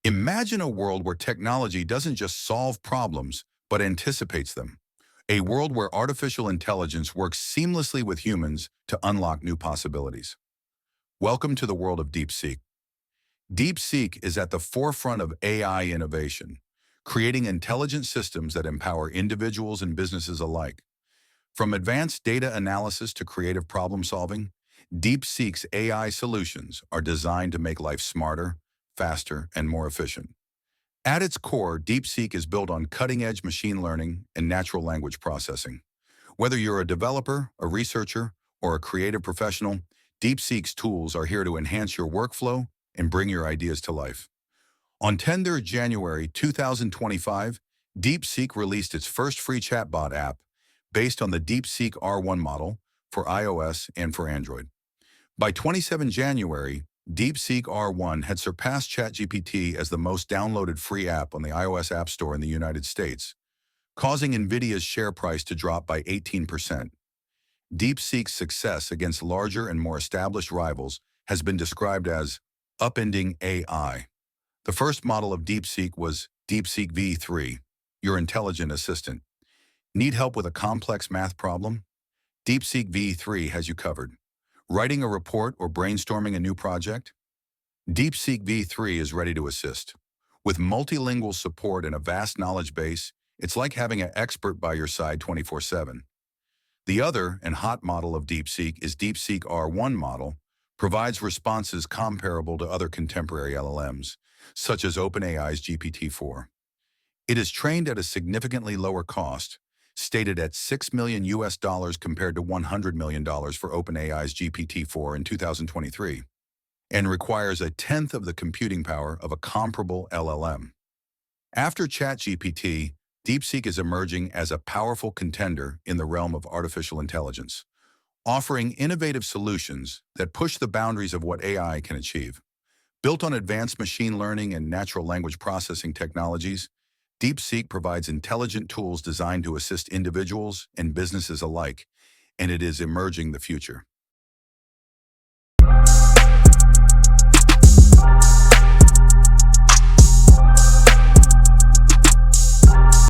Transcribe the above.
Imagine a world where technology doesn't just solve problems, but anticipates them. A world where artificial intelligence works seamlessly with humans to unlock new possibilities. Welcome to the world of DeepSeek. DeepSeek is at the forefront of AI innovation, creating intelligent systems that empower individuals and businesses alike. From advanced data analysis to creative problem solving, DeepSeek's AI solutions are designed to make life smarter, faster, and more efficient. At its core, DeepSeek is built on cutting-edge machine learning and natural language processing. Whether you're a developer, a researcher, or a creative professional, DeepSeek's tools are here to enhance your workflow and bring your ideas to life. On 10th January 2025, DeepSeek released its first free chatbot app based on the DeepSeek R1 model for iOS and for Android. By 27 January, DeepSeek R1 had surpassed ChatGPT as the most downloaded free app on the iOS App Store in the United States, causing NVIDIA's share price to drop by 18%. DeepSeek's success against larger and more established rivals has been described as upending AI. The first model of DeepSeek was DeepSeek V3, your intelligent assistant. Need help with a complex math problem? DeepSeek V3 has you covered. Writing a report or brainstorming a new project? DeepSeek V3 is ready to assist. With multilingual support and a vast knowledge base, it's like having an expert by your side 24/7. The other and hot model of DeepSeek is DeepSeek R1 model, provides responses comparable to other contemporary LLMs, such as OpenAI's GPT-4. It is trained at a significantly lower cost, stated at $6 million compared to $100 million for OpenAI's GPT-4 in 2023, and requires a tenth of the computing power of a comparable LLM. After ChatGPT, DeepSeek is emerging as a powerful contender in the realm of artificial intelligence, offering innovative solutions that push the boundaries of what AI can achieve. Built on advanced machine learning and natural language processing technologies, DeepSeek provides intelligent tools designed to assist individuals and businesses alike, and it is emerging the future.